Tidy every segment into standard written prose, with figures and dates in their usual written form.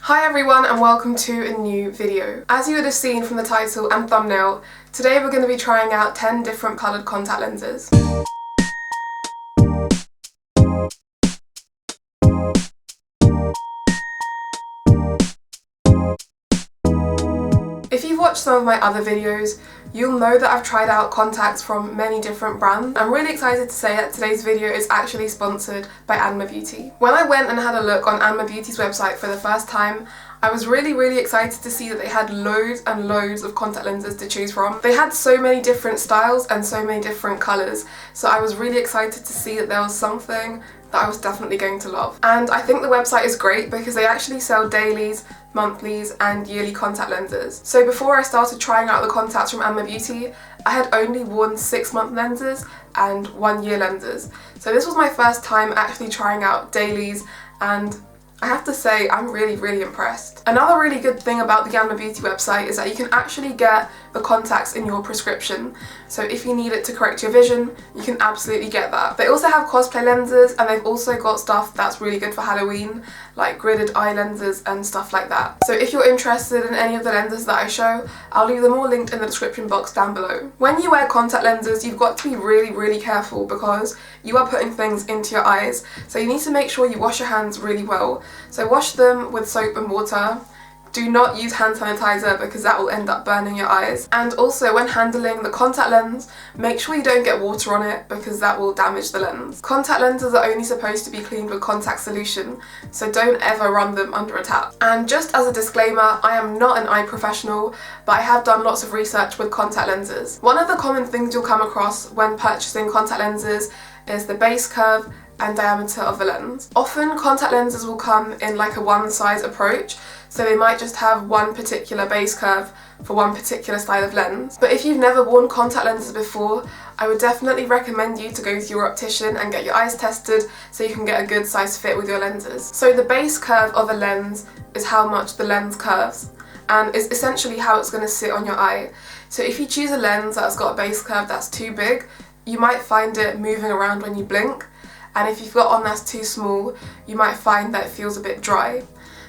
Hi everyone and welcome to a new video. As you would have seen from the title and thumbnail, today we're going to be trying out 10 different coloured contact lenses. If you've watched some of my other videos, you'll know that I've tried out contacts from many different brands. I'm really excited to say that today's video is actually sponsored by anmabeauty. When I went and had a look on anmabeauty's website for the first time, I was really excited to see that they had loads and loads of contact lenses to choose from. They had so many different styles and so many different colours, so I was really excited to see that there was something that I was definitely going to love. And I think the website is great because they actually sell dailies, monthlies and yearly contact lenses. So before I started trying out the contacts from anmabeauty, I had only worn 6-month lenses and 1-year lenses. So this was my first time actually trying out dailies, and I have to say I'm really impressed. Another really good thing about the anmabeauty website is that you can actually get the contacts in your prescription. So if you need it to correct your vision, you can absolutely get that. They also have cosplay lenses, and they've also got stuff that's really good for Halloween, like gridded eye lenses and stuff like that. So if you're interested in any of the lenses that I show, I'll leave them all linked in the description box down below. When you wear contact lenses, you've got to be really careful because you are putting things into your eyes. So you need to make sure you wash your hands really well. So wash them with soap and water. Do not use hand sanitizer because that will end up burning your eyes. And also when handling the contact lens, make sure you don't get water on it because that will damage the lens. Contact lenses are only supposed to be cleaned with contact solution, so don't ever run them under a tap. And just as a disclaimer, I am not an eye professional, but I have done lots of research with contact lenses. One of the common things you'll come across when purchasing contact lenses is the base curve and diameter of the lens. Often contact lenses will come in like a one-size approach, so they might just have one particular base curve for one particular style of lens. But if you've never worn contact lenses before, I would definitely recommend you to go to your optician and get your eyes tested so you can get a good size fit with your lenses. So the base curve of a lens is how much the lens curves, and is essentially how it's going to sit on your eye. So if you choose a lens that's got a base curve that's too big, you might find it moving around when you blink. And if you've got one that's too small, you might find that it feels a bit dry.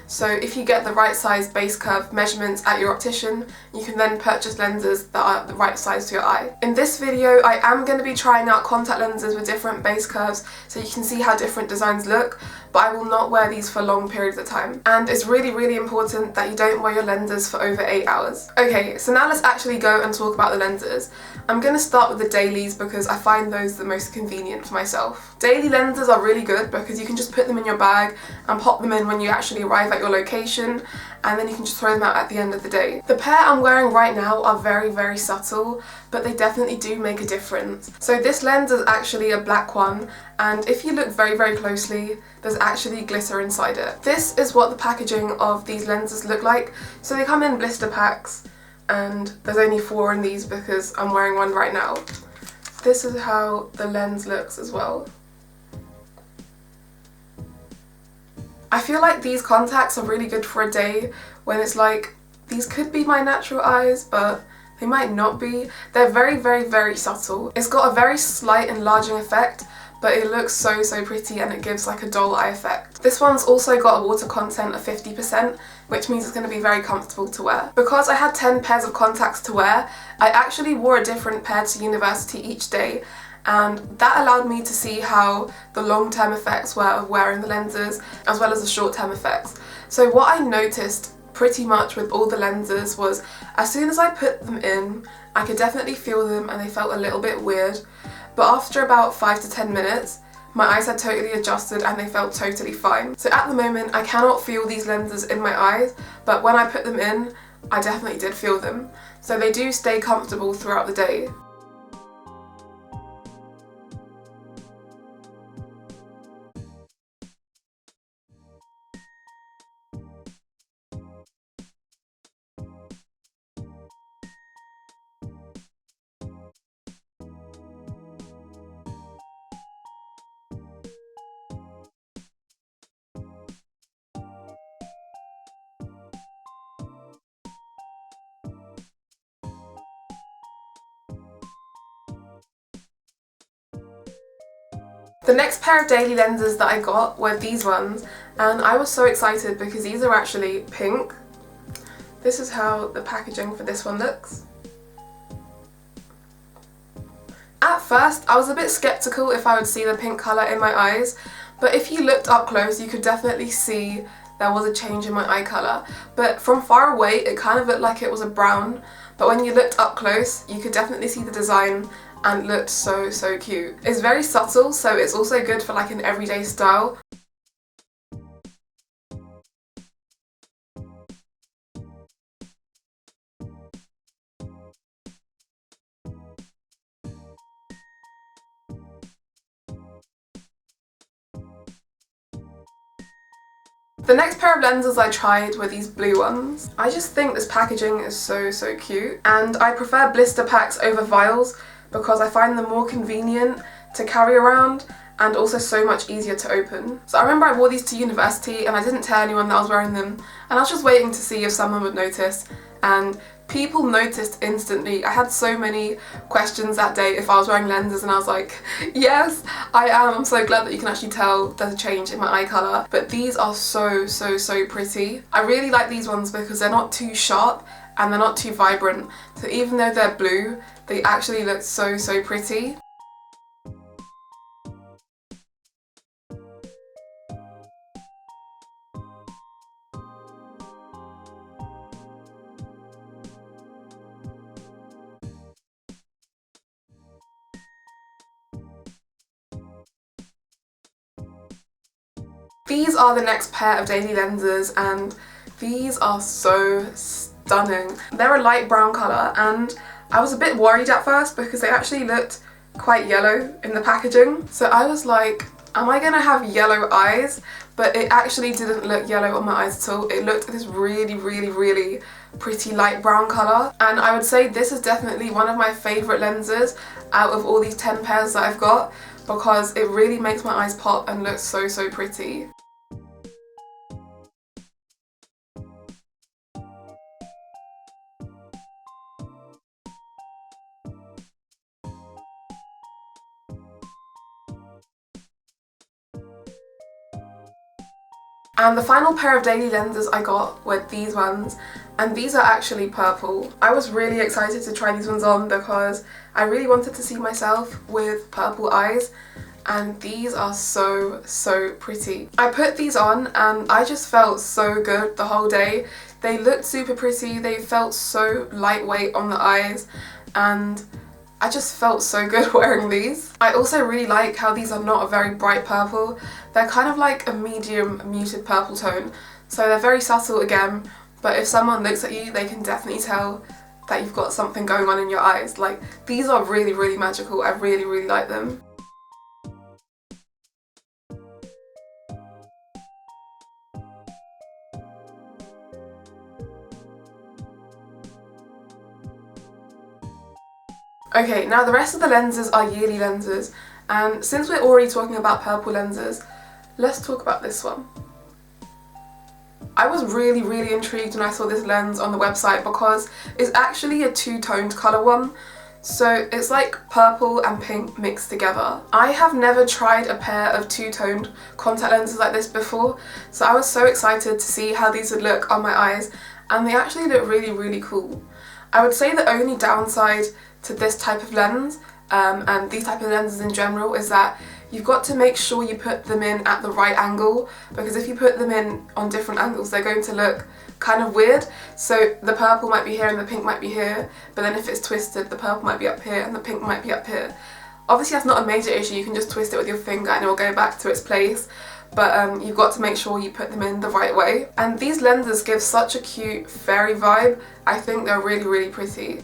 So if you get the right size base curve measurements at your optician, you can then purchase lenses that are the right size to your eye. In this video, I am going to be trying out contact lenses with different base curves so you can see how different designs look, but I will not wear these for long periods of time. And it's really important that you don't wear your lenses for over 8 hours. Okay, so now let's actually go and talk about the lenses. I'm going to start with the dailies because I find those the most convenient for myself. Daily lenses are really good because you can just put them in your bag and pop them in when you actually arrive at your location, and then you can just throw them out at the end of the day. The pair I'm wearing right now are very subtle, but they definitely do make a difference. So this lens is actually a black one, and if you look very closely, there's actually glitter inside it. This is what the packaging of these lenses look like. So they come in blister packs, and there's only 4 in these because I'm wearing one right now. This is how the lens looks as well. I feel like these contacts are really good for a day when it's like, these could be my natural eyes, but they might not be. They're very subtle. It's got a very slight enlarging effect, but it looks so pretty, and it gives like a doll eye effect. This one's also got a water content of 50%, which means it's going to be very comfortable to wear. Because I had 10 pairs of contacts to wear, I actually wore a different pair to university each day, and that allowed me to see how the long-term effects were of wearing the lenses as well as the short-term effects. So what I noticed pretty much with all the lenses was as soon as I put them in, I could definitely feel them and they felt a little bit weird, but after about 5 to 10 minutes, my eyes had totally adjusted and they felt totally fine. So at the moment I cannot feel these lenses in my eyes, but when I put them in, I definitely did feel them. So they do stay comfortable throughout the day. The next pair of daily lenses that I got were these ones, and I was so excited because these are actually pink. This is how the packaging for this one looks. At first, I was a bit skeptical if I would see the pink colour in my eyes, but if you looked up close, you could definitely see there was a change in my eye colour. But from far away, it kind of looked like it was a brown, but when you looked up close, you could definitely see the design and it looked so cute. It's very subtle, so it's also good for like an everyday style. The next pair of lenses I tried were these blue ones. I just think this packaging is so cute, and I prefer blister packs over vials because I find them more convenient to carry around and also so much easier to open. So I remember I wore these to university and I didn't tell anyone that I was wearing them, and I was just waiting to see if someone would notice, and people noticed instantly. I had so many questions that day if I was wearing lenses, and I was like, yes, I am. I'm so glad that you can actually tell there's a change in my eye colour. But these are so pretty. I really like these ones because they're not too sharp and they're not too vibrant. So even though they're blue, they actually look so pretty. These are the next pair of daily lenses, and these are so stunning. They're a light brown colour, and I was a bit worried at first because they actually looked quite yellow in the packaging. So I was like, am I gonna have yellow eyes? But it actually didn't look yellow on my eyes at all. It looked this really pretty light brown colour, and I would say this is definitely one of my favourite lenses out of all these 10 pairs that I've got, because it really makes my eyes pop and look so pretty. And the final pair of daily lenses I got were these ones, and these are actually purple. I was really excited to try these ones on because I really wanted to see myself with purple eyes, and these are so pretty. I put these on and I just felt so good the whole day. They looked super pretty, they felt so lightweight on the eyes, and I just felt so good wearing these. I also really like how these are not a very bright purple. They're kind of like a medium muted purple tone. So they're very subtle again, but if someone looks at you, they can definitely tell that you've got something going on in your eyes. Like, these are really magical. I really like them. Okay, now the rest of the lenses are yearly lenses, and since we're already talking about purple lenses, let's talk about this one. I was really intrigued when I saw this lens on the website because it's actually a two-toned colour one, so it's like purple and pink mixed together. I have never tried a pair of two-toned contact lenses like this before, so I was so excited to see how these would look on my eyes, and they actually look really cool. I would say the only downside to this type of lens, and these type of lenses in general, is that you've got to make sure you put them in at the right angle, because if you put them in on different angles, they're going to look kind of weird. So the purple might be here and the pink might be here, but then if it's twisted, the purple might be up here and the pink might be up here. Obviously that's not a major issue, you can just twist it with your finger and it will go back to its place, but you've got to make sure you put them in the right way. And these lenses give such a cute fairy vibe. I think they're really pretty.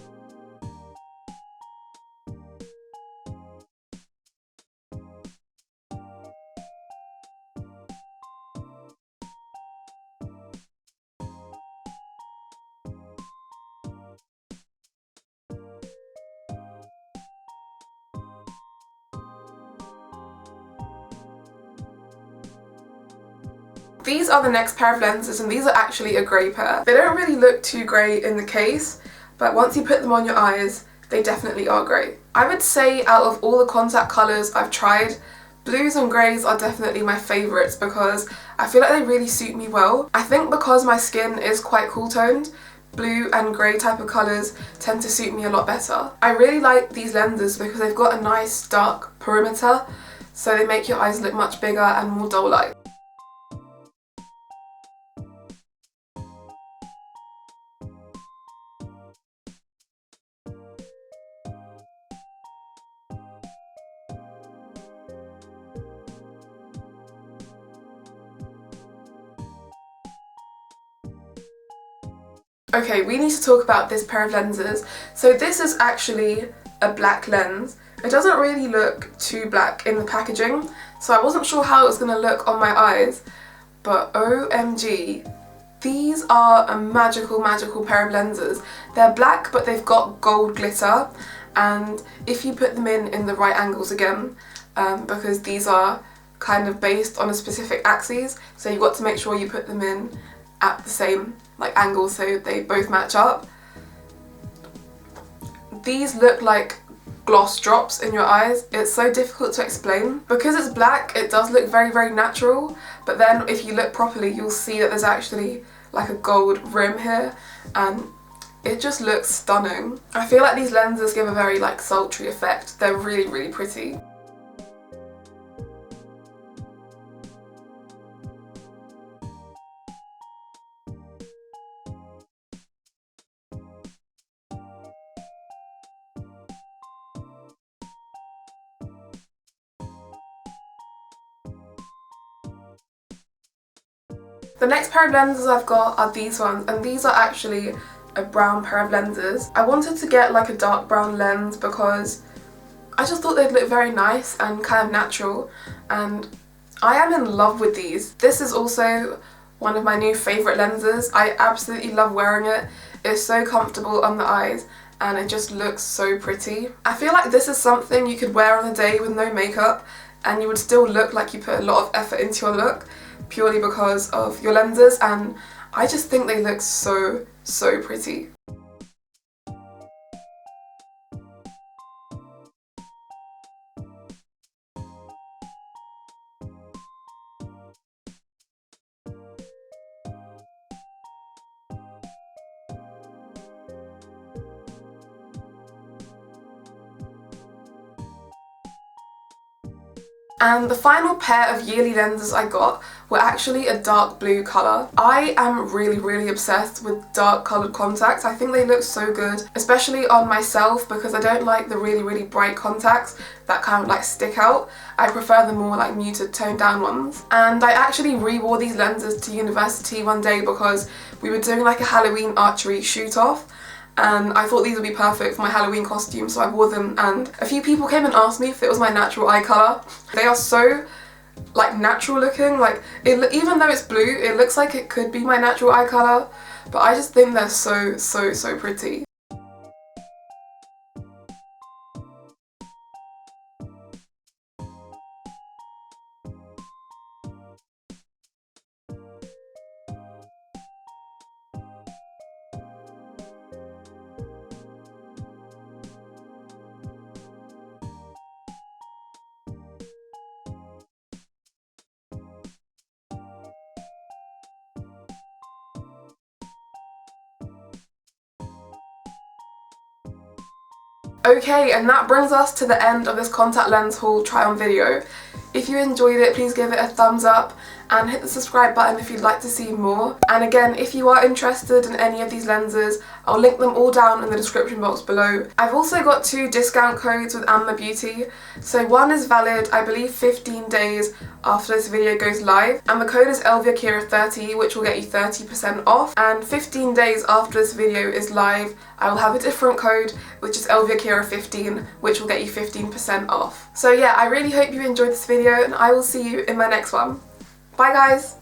These are the next pair of lenses, and these are actually a grey pair. They don't really look too grey in the case, but once you put them on your eyes, they definitely are grey. I would say out of all the contact colours I've tried, Blues and greys are definitely my favourites because I feel like they really suit me well. I think because my skin is quite cool toned, blue and grey type of colours tend to suit me a lot better. I really like these lenses because they've got a nice dark perimeter, so they make your eyes look much bigger and more doll like. Okay, we need to talk about this pair of lenses. So this is actually a black lens. It doesn't really look too black in the packaging, so I wasn't sure how it was going to look on my eyes, but OMG, these are a magical pair of lenses. They're black but they've got gold glitter, and if you put them in the right angles again, because these are kind of based on a specific axis, so you've got to make sure you put them in at the same angle so they both match up. These look like gloss drops in your eyes. It's so difficult to explain. Because it's black, it does look very natural, but then if you look properly you'll see that there's actually like a gold rim here, and it just looks stunning. I feel like these lenses give a very sultry effect. They're really pretty. The next pair of lenses I've got are these ones, and these are actually a brown pair of lenses. I wanted to get a dark brown lens because I just thought they'd look very nice and kind of natural, and I am in love with these. This is also one of my new favourite lenses. I absolutely love wearing it. It's so comfortable on the eyes and it just looks so pretty. I feel like this is something you could wear on a day with no makeup and you would still look like you put a lot of effort into your look, purely because of your lenses, and I just think they look so pretty. And the final pair of yearly lenses I got were actually a dark blue colour. I am really obsessed with dark coloured contacts. I think they look so good, especially on myself, because I don't like the really bright contacts that kind of stick out. I prefer the more muted toned down ones. And I actually re-wore these lenses to university one day because we were doing a Halloween archery shoot off, and I thought these would be perfect for my Halloween costume, so I wore them, and a few people came and asked me if it was my natural eye colour. They are so natural looking, even though it's blue, it looks like it could be my natural eye colour, but I just think they're so pretty. Okay, and that brings us to the end of this contact lens haul try on video. If you enjoyed it, please give it a thumbs up and hit the subscribe button if you'd like to see more. And again, if you are interested in any of these lenses, I'll link them all down in the description box below. I've also got 2 discount codes with anmabeauty. So one is valid, I believe, 15 days after this video goes live, and the code is Elvia Kiara 30, which will get you 30% off. And 15 days after this video is live, I will have a different code, which is Elvia Kiara 15, which will get you 15% off. So yeah, I really hope you enjoyed this video, and I will see you in my next one. Bye guys!